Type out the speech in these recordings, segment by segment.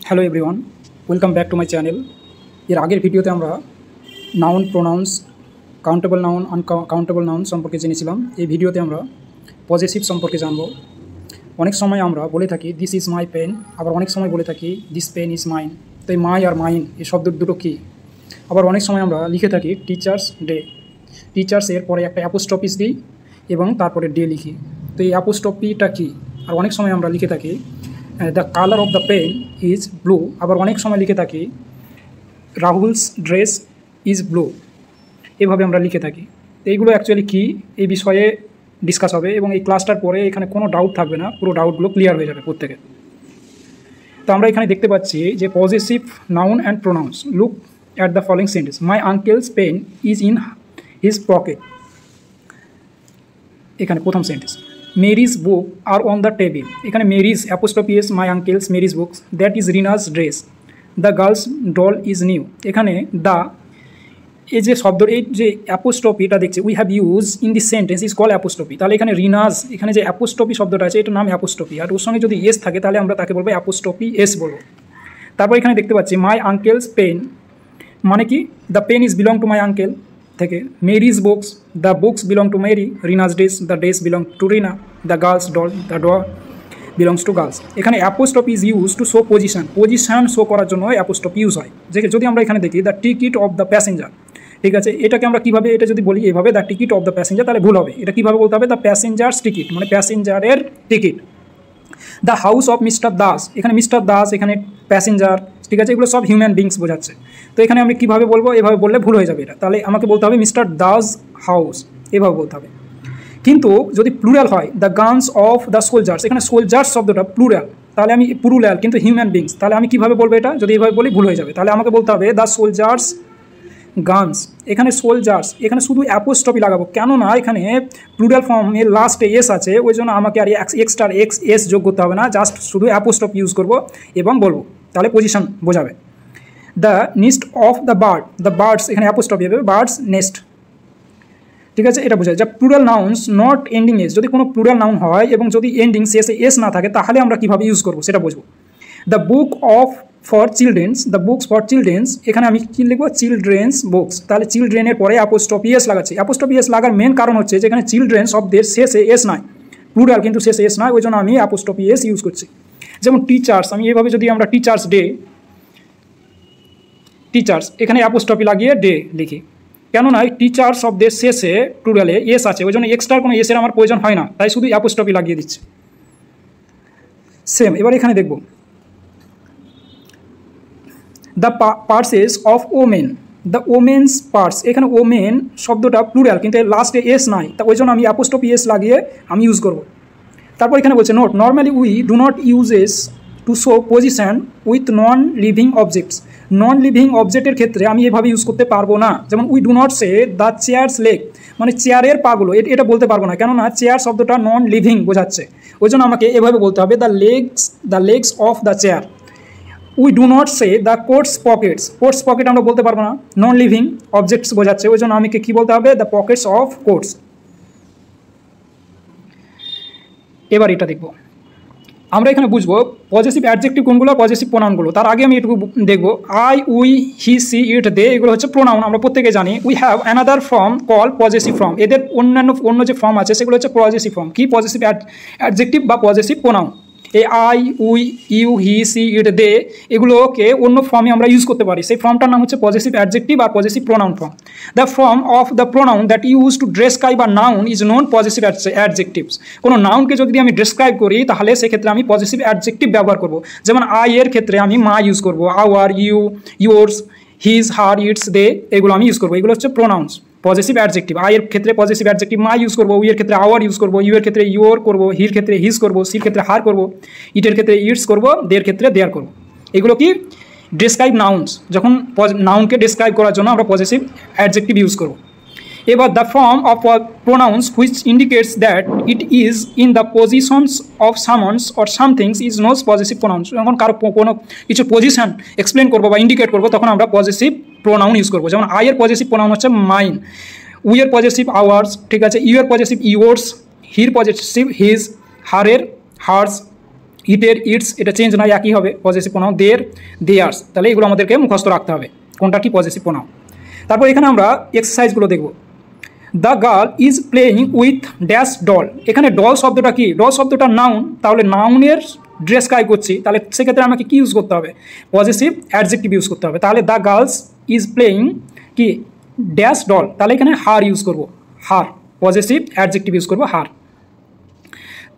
Hello everyone, welcome back to my channel. এর আগের ভিডিওতে আমরা noun, pronounce, countable noun, uncountable noun সম্পর্কে জেনেছিলাম। এই ভিডিওতে আমরা পজেসিভ সম্পর্কে জানব। অনেক সময় আমরা বলে থাকি দিস ইজ মাই পেন, আবার অনেক সময় বলে থাকি দিস পেন ইজ মাইন। তো এই মাই আর মাইন এই শব্দ দুটো কী? আবার অনেক সময় আমরা লিখে থাকি টিচার্স ডে। টিচার্সের পরে একটা অ্যাপোস্ট্রফিস দিই এবং তারপরে ডে লিখি। তো এই অ্যাপোস্ট্রফিটা কী? আর অনেক সময় আমরা লিখে থাকি the colour of the pen is blue, আবার অনেক সময় লিখে থাকি রাহুলস ড্রেস ইজ ব্লু। এভাবে আমরা লিখে থাকি। তো এইগুলো অ্যাকচুয়ালি কী, এই বিষয়ে ডিসকাস হবে এবং এই ক্লাসটার পরে এখানে কোনো ডাউট থাকবে না, পুরো ডাউটগুলো ক্লিয়ার হয়ে যাবে প্রত্যেকের। তো আমরা এখানে দেখতে পাচ্ছি যে positive noun and pronouns. Look at the following sentence, my uncle's pen is in his pocket. এখানে প্রথম sentence, Mary's book are on the table. এখানে Mary's apostrophe S, my uncle's Mary's books, that is Rina's dress, the girl's doll is new. এখানে the এই যে শব্দ, এই যে অ্যাপোস্ট্রফিটা দেখছি we have use in the sentence is call apostrophe. তাহলে এখানে রিনাস, এখানে যে অ্যাপোস্ট্রফি শব্দটা আছে এটার নাম অ্যাপোস্ট্রফি, আর ওর সঙ্গে যদি এস থাকে তাহলে আমরা তাকে বলবো অ্যাপোস্ট্রফি এস বলবো। তারপর এখানে দেখতে পাচ্ছি মাই আঙ্কেলস পেন, মানে কি the pen is belong to my uncle থেকে। Mary's books, the books belong to Mary. Rina's dress, the dress belong to Rina. The girl's doll, the doll belongs to girls. এখানে apostrophe is use to show position. Position show করার জন্য apostrophe use হয়। যে যদি আমরা এখানে দেখি the ticket of the passenger, ঠিক আছে, এটাকে আমরা কীভাবে, এটা যদি বলি এভাবে the ticket of the passenger তাহলে ভুল হবে। এটা কীভাবে বলতে হবে? দ্য প্যাসেঞ্জার্স টিকিট, মানে প্যাসেঞ্জারের ticket. The house of mister Das, এখানে মিস্টার দাস, এখানে প্যাসেঞ্জার, ঠিক আছে, এগুলো সব হিউম্যান বিংস বোঝাচ্ছে। তো এখানে আমি কীভাবে বলবো? এভাবে বললে ভুল হয়ে যাবে এটা। তাহলে আমাকে বলতে হবে মিস্টার দাস হাউস, এভাবে বলতে হবে। কিন্তু যদি প্লুরাল হয় the guns of the soldiers, এখানে সোলজার্স শব্দটা প্লুরাল, তাহলে আমি প্লুরাল কিন্তু হিউম্যান বিংস, তাহলে আমি কীভাবে বলবো এটা? যদি এভাবে বলি ভুল হয়ে যাবে। তাহলে আমাকে বলতে হবে দ্য সোলজার্স গানস। এখানে সোলজার্স, এখানে শুধু অ্যাপোস্ট্রফি লাগাবো, কেননা এখানে প্লুরাল ফর্মের লাস্টে এস আছে, ওই জন্য আমাকে আর এক্সট্রা এস যোগ করতে হবে না, জাস্ট শুধু অ্যাপোস্ট্রফি ইউজ করবো এবং বলবো, তাহলে পজিশন বোঝাবে। The নিস্ট of the bird, the birds, এখানে অ্যাপোস্ট্রফি হবে, বার্ডস নেস্ট, ঠিক আছে, এটা বোঝায়। যা plural nouns not ending S, যদি কোনো প্লুরাল নাউন হয় এবং যদি এন্ডিং শেষে এস না থাকে তাহলে আমরা কীভাবে ইউজ করবো সেটা বুঝবো। The book of for children's, the books for children's, এখানে আমি কী লিখবো? Children's books. তাহলে চিলড্রেনের পরে অ্যাপোস্ট্রফি এস লাগাচ্ছি। অ্যাপোস্ট্রফি এস লাগার মেন কারণ হচ্ছে যে এখানে চিলড্রেন শব্দের শেষে এস নয়, প্লুরাল কিন্তু শেষে এস নয়, ওই জন্য আমি অ্যাপোস্ট্রফি এস ইউজ করছি। যেমন টিচার্স, আমি এভাবে যদি আমরা টিচার্স ডে, টিচার্স, এখানে অ্যাপোস্ট্রফি লাগিয়ে ডে লিখি, কেননা টিচার শব্দের শেষে প্লুরালে এস আছে, ওই জন্য এক্সট্রা কোনো এসের আমার প্রয়োজন হয় না, তাই শুধু অ্যাপোস্ট্রফি লাগিয়ে দিচ্ছি। সেম এবার এখানে দেখব the purchase of women, the women's parts, এখানে ওমেন শব্দটা প্লুরাল কিন্তু লাস্টে এস নাই, তা ওই জন্য আমি অ্যাপোস্ট্রফি এস লাগিয়ে আমি ইউজ করব। তারপর এখানে বলছে note, normally we do not uses to show position with non living objects. Non living অবজেক্টের ক্ষেত্রে আমি এভাবে ইউজ করতে পারবো না। যেমন we do not say the chair's leg, মানে চেয়ারের পাগুলো, এটা বলতে পারবো না, কেননা চেয়ার শব্দটা নন লিভিং বোঝাচ্ছে, ওই জন্য আমাকে এভাবে বলতে হবে the legs of the chair. We do not say the quotes Pockets, quotes pocket আমরা বলতে পারবো না, নন লিভিং অবজেক্টস বোঝাচ্ছে, ওই জন্য আমাকে কী বলতে হবে? The pockets of coats. এবার এটা দেখব আমরা, এখানে বুঝবো পজিটিভ অ্যাডজেক্টিভ কোনগুলো, পজিটিভ প্রোনাউনগুলো। তার আগে আমি এটুকু দেখবো I, we, he, she, it, they, এগুলো হচ্ছে প্রোনাউন, আমরা প্রত্যেকে জানি। We have another form call positive form, এদের অন্য যে ফর্ম আছে সেগুলো হচ্ছে পজিটিভ ফর্ম। কি পজিটিভ অ্যাডজেক্টিভ বা পজিটিভ প্রোনাউন? এই I, we, you, he, she, it, they, এগুলোকে অন্য ফর্মে আমরা ইউজ করতে পারি, সেই ফর্মটার নাম হচ্ছে পজিটিভ অ্যাডজেক্টিভ আর positive pronoun form. The form of the pronoun that use to describe a noun is known positive adjectives. কোনো নাউনকে যদি আমি ডেসক্রাইব করি তাহলে সেক্ষেত্রে আমি পজিটিভ অ্যাডজেক্টিভ ব্যবহার করব। যেমন আই এর ক্ষেত্রে আমি মা ইউজ করব, our, you, yours, his, her, its, they, এগুলো আমি ইউজ করবো, এগুলো হচ্ছে প্রোনাউন্স পজিটিভ অ্যাডজেক্টিভ। আই এর ক্ষেত্রে পজিটিভ অ্যাডজেক্টিভ মা ইউজ করবো, উই এর ক্ষেত্রে আওয়ার ইউজ করবো, ইউ এর ক্ষেত্রে ইয়োর করবো, হির ক্ষেত্রে হিজ করবো, সির ক্ষেত্রে হার করবো, ইটের ক্ষেত্রে ইটস করবো, দের ক্ষেত্রে দেয়ার করবো। এগুলো কি ডেসক্রাইব নাউন্স, যখন নাউনকে ডেসক্রাইব করার জন্য আমরা পজিটিভ অ্যাডজেক্টিভ ইউজ করবো। এবার the form of pronouns which indicates that it is in the positions of someone's or somethings is knows positive pronouns. যখন কারো কোনো কিছু পজিশন এক্সপ্লেন করবো বা ইন্ডিকেট করবো তখন আমরা পজিটিভ প্রোনাউন ইউজ করবো। যেমন আই এর পজিটিভ প্রোনাউন হচ্ছে মাইন, উই এর পজিটিভ আওয়ার্স, ঠিক আছে, ইউ এর পজিটিভ ইয়োর্স, হির পজিটিভ হিজ, হারের হার্স, ইটের, ইটস এটা চেঞ্জ নয়, একই হবে পজিটিভ প্রোনাউন। দের, দেয়ার্স, তাহলে এগুলো আমাদেরকে মুখস্থ রাখতে হবে কোনটা কি পজিটিভ প্রোনাউন। তারপর এখানে আমরা এক্সারসাইজগুলো দেখব। The girl is playing with dash doll. এখানে ডল শব্দটা কি? ডল শব্দটা নাউন, তাহলে নাউনের ড্রেস কাই করছি, তাহলে সেক্ষেত্রে আমাকে কী ইউজ করতে হবে? পজিটিভ অ্যাডজেক্টিভ ইউজ করতে হবে। তাহলে দ্য গার্লস ইজ প্লেয়িং কি ড্যাশ ডল, তাহলে এখানে হার ইউজ করব, হার, পজিটিভ অ্যাডজেক্টিভ ইউজ করব হার।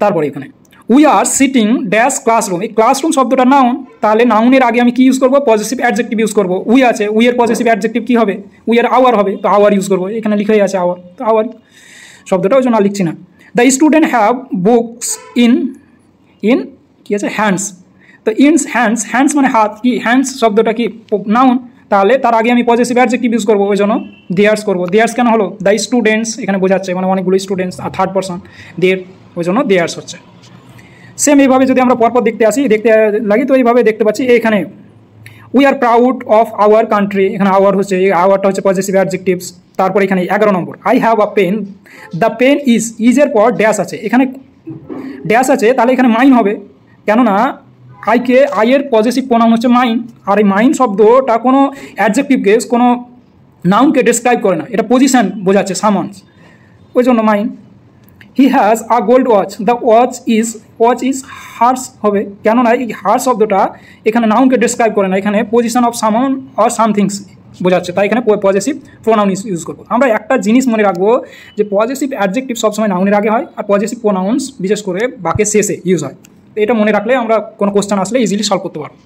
তারপরে এখানে we are sitting dash classroom, এই ক্লাসরুম শব্দটা নাউন, তাহলে নাউনের আগে আমি কি ইউজ করব? পজিটিভ অ্যাডজেক্টিভ ইউজ করব। উই আছে, উই এর পজিটিভ অ্যাডজেক্টিভ কী হবে? উই এর আওয়ার হবে, তো আওয়ার ইউজ করবো, এখানে লিখাই আছে আওয়ার, তো আওয়ার শব্দটা ওই জন্য লিখছি না। The student have books in in কী আছে? হ্যান্ডস, তো ইনস হ্যান্ডস, হ্যান্ডস মানে হাত, কি হ্যান্ডস শব্দটা কি নাউন, তাহলে তার আগে আমি পজিটিভ অ্যাডজেক্টিভ ইউজ করবো, ওই জন্য দেয়ার্স করবো। দেয়ার্স কেন হলো? দ্য স্টুডেন্টস এখানে বোঝাচ্ছে, মানে অনেকগুলো স্টুডেন্টস, আর থার্ড পারসন দের, ওই জন্য দেয়ার্স হচ্ছে। সেম এইভাবে যদি আমরা পরপর দেখতে লাগি, তো এইভাবে দেখতে পাচ্ছি এখানে we are proud of our country, এখানে আওয়ার হচ্ছে, এই আওয়ারটা হচ্ছে পজিটিভ অ্যাডজেক্টিভস। তারপর এখানে 11 নম্বর, I have a pen, the pen ইজের পর ড্যাশ আছে, এখানে ড্যাশ আছে, তাহলে এখানে মাইন হবে, কেননা আইয়ের পজিটিভ প্রোনাউন হচ্ছে মাইন, আর এই মাইন শব্দটা কোনো অ্যাডজেক্টিভকে, কোনো নাউনকে ডেসক্রাইব করে না, এটা পজিশন বোঝাচ্ছে, সামন্স, ওই জন্য mine. He has a gold watch, the watch is hers হবে, কেননা এই হার্স শব্দটা এখানে নাউনকে ডেসক্রাইব করে না, এখানে পজিশন অফ সামন অর সামথিংস বোঝাচ্ছে, তাই এখানে পজিটিভ প্রোনাউন ইউজ করবো। আমরা একটা জিনিস মনে রাখবো যে পজিটিভ অ্যাডজেক্টিভ সবসময় নাউনের আগে হয়, আর পজিটিভ প্রোনাউন্স বিশেষ করে বাক্যের শেষে ইউজ হয়। এটা মনে রাখলে আমরা কোনো কোশ্চেন আসলে ইজিলি সলভ করতে পারবো।